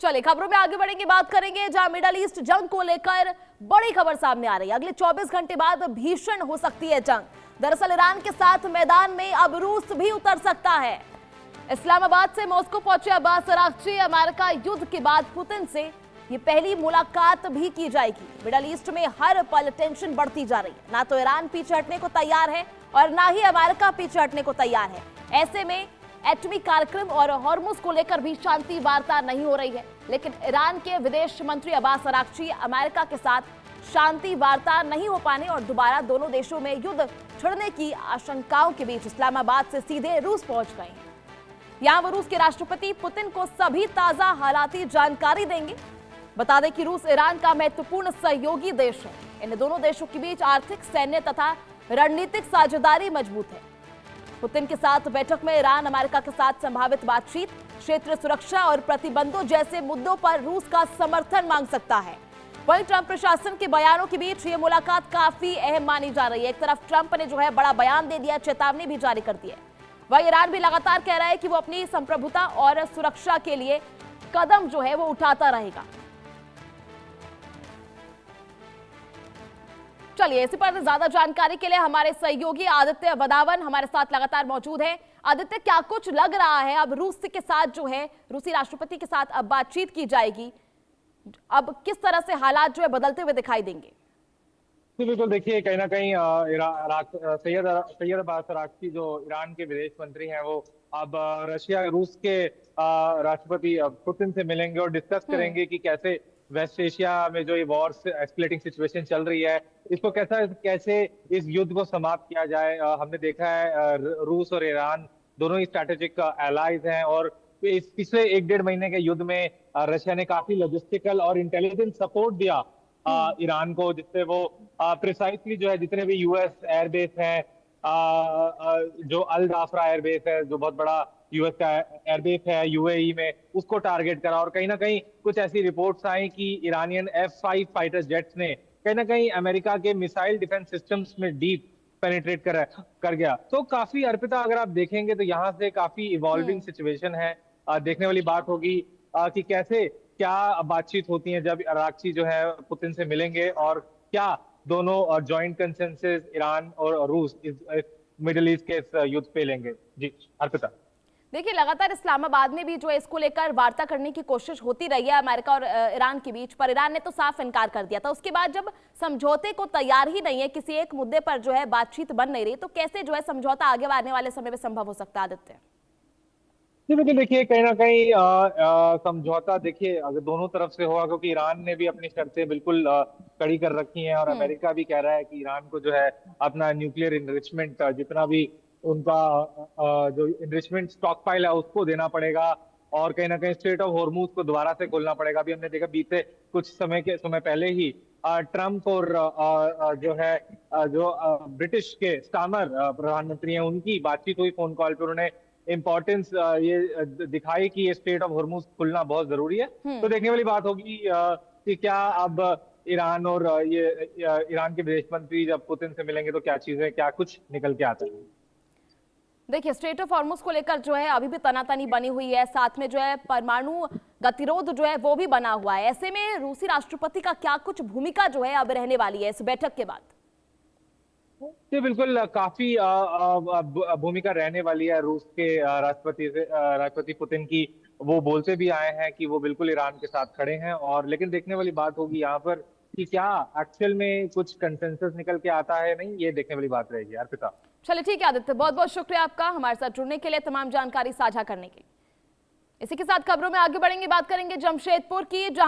चलिए खबरों में आगे बढ़ेंगे, बात करेंगे जहां मिडल ईस्ट जंग को लेकर बड़ी खबर सामने आ रही है। अगले 24 घंटे बाद भीषण हो सकती है जंग। दरअसल ईरान के साथ मैदान में अब रूस भी उतर सकता है। इस्लामाबाद से मॉस्को पहुंचे अब्बास अरागची, अमेरिका युद्ध के बाद पुतिन से ये पहली मुलाकात भी की जाएगी। मिडल ईस्ट में हर पल टेंशन बढ़ती जा रही है। ना तो ईरान पीछे हटने को तैयार है और ना ही अमेरिका पीछे हटने को तैयार है। ऐसे में एटमी कार्यक्रम और हॉर्मुज को लेकर भी शांति वार्ता नहीं हो रही है। लेकिन ईरान के विदेश मंत्री अब्बास अरागची अमेरिका के साथ शांति वार्ता नहीं हो पाने और दोबारा दोनों देशों में युद्ध छिड़ने की आशंकाओं के बीच इस्लामाबाद से सीधे रूस पहुंच गए हैं। यहां वो रूस के राष्ट्रपति पुतिन को सभी ताजा हालाती जानकारी देंगे। बता दें कि रूस ईरान का महत्वपूर्ण सहयोगी देश है। इन दोनों देशों के बीच आर्थिक, सैन्य तथा रणनीतिक साझेदारी मजबूत है। पुतिन के साथ बैठक में ईरान अमेरिका के साथ संभावित बातचीत, क्षेत्रीय सुरक्षा और प्रतिबंधों जैसे मुद्दों पर रूस का समर्थन मांग सकता है। वहीं ट्रंप प्रशासन के बयानों के बीच ये मुलाकात काफी अहम मानी जा रही है। एक तरफ ट्रंप ने जो है बड़ा बयान दे दिया, चेतावनी भी जारी कर दी है। वहीं ईरान भी लगातार कह रहा है कि वो अपनी संप्रभुता और सुरक्षा के लिए कदम जो है वो उठाता रहेगा। चलिए इसी पर ज्यादा जानकारी के लिए हमारे सहयोगी आदित्य वदावन हमारे साथ लगातार मौजूद हैं। आदित्य, क्या कुछ लग रहा है अब रूस के साथ जो है रूसी राष्ट्रपति के साथ अब बातचीत की जाएगी, अब किस तरह से हालात जो है बदलते हुए दिखाई देंगे? बिल्कुल, देखिए कहीं ना कहीं सैयद अब्बास अरागची जो ईरान के विदेश मंत्री हैं वो अब रशिया रूस के राष्ट्रपति पुतिन से मिलेंगे और डिस्कस करेंगे कि कैसे वेस्ट एशिया में जो ये वॉर एस्केलेटिंग सिचुएशन चल रही है इसको कैसे इस युद्ध को समाप्त किया जाए। हमने देखा है रूस और ईरान दोनों ही स्ट्रैटेजिक एलाइज हैं और इस पिछले 1-1.5 महीने के युद्ध में रशिया ने काफी लॉजिस्टिकल और इंटेलिजेंस सपोर्ट दिया ईरान को, जिससे वो प्रिसाइसली जो है जितने भी यूएस एयरबेस हैं, जो अल जाफरा एयरबेस है जो बहुत बड़ा यूएस का एयरबेस है यूएई में, उसको टारगेट करा। और कहीं ना कहीं कुछ ऐसी रिपोर्ट्स आई कि ईरानियन F-5 फाइटर जेट्स ने कहीं ना कहीं अमेरिका के मिसाइल डिफेंस सिस्टम्स में डीप पेनिट्रेट कर गया। तो काफी, अर्पिता, अगर आप देखेंगे तो यहाँ से काफी इवॉल्विंग सिचुएशन है। देखने वाली बात होगी कि कैसे क्या बातचीत होती है जब अरागची जो है पुतिन से मिलेंगे और क्या दोनों जॉइंट कंसेंसस ईरान और रूस इस मिडिल ईस्ट के इस युद्ध पे लेंगे। जी अर्पिता। देखिए लगातार इस्लामाबाद में भी जो है इसको लेकर वार्ता करने की कोशिश होती रही है अमेरिका और ईरान के बीच, पर ईरान ने तो साफ इनकार कर दिया था। उसके बाद जब समझौते को तैयार ही नहीं है, किसी एक मुद्दे पर जो है बातचीत बन नहीं रही, तो कैसे जो है समझौता आगे आने वाले समय में संभव हो सकता है? आदित्य जी बिल्कुल, देखिए कहीं ना कहीं समझौता देखिए अगर दोनों तरफ से होगा, क्योंकि ईरान ने भी अपनी शर्तें बिल्कुल कड़ी कर रखी हैं और अमेरिका भी कह रहा है कि ईरान को जो है अपना न्यूक्लियर इनरिचमेंट जितना भी उनका जो इनरिचमेंट स्टॉक पाइल है उसको देना पड़ेगा और कहीं ना कहीं स्ट्रेट ऑफ हॉर्मुज को दोबारा से खोलना पड़ेगा। अभी हमने देखा बीते कुछ समय पहले ही ट्रंप और जो है जो ब्रिटिश के स्टामर प्रधानमंत्री हैं उनकी बातचीत हुई फोन कॉल पर। उन्होंने इम्पोर्टेंस ये दिखाई कि ये स्ट्रेट ऑफ हॉर्मुज खुलना बहुत जरूरी है। तो देखने वाली बात होगी कि क्या अब ईरान और ये ईरान के विदेश मंत्री जब पुतिन से मिलेंगे तो क्या कुछ निकल के आता है। देखिए स्ट्रेट ऑफ हॉर्मुज को लेकर जो है अभी भी तनातनी बनी हुई है, साथ में जो है परमाणु गतिरोध जो है वो भी बना हुआ है। ऐसे में रूसी राष्ट्रपति का क्या कुछ भूमिका जो है अब रहने वाली है इस बैठक के बाद? जी बिल्कुल, काफी भूमिका रहने वाली है रूस के राष्ट्रपति पुतिन की। वो बोलते भी आए हैं कि वो बिल्कुल ईरान के साथ खड़े हैं और लेकिन देखने वाली बात होगी यहाँ पर कि क्या एक्चुअल में कुछ कंसेंसस निकल के आता है, नहीं, ये देखने वाली बात रहेगी। अर्पिता। चलिए ठीक है आदित्य, बहुत बहुत शुक्रिया आपका हमारे साथ जुड़ने के लिए, तमाम जानकारी साझा करने के लिए। इसी के साथ खबरों में आगे बढ़ेंगे, बात करेंगे जमशेदपुर की, जहां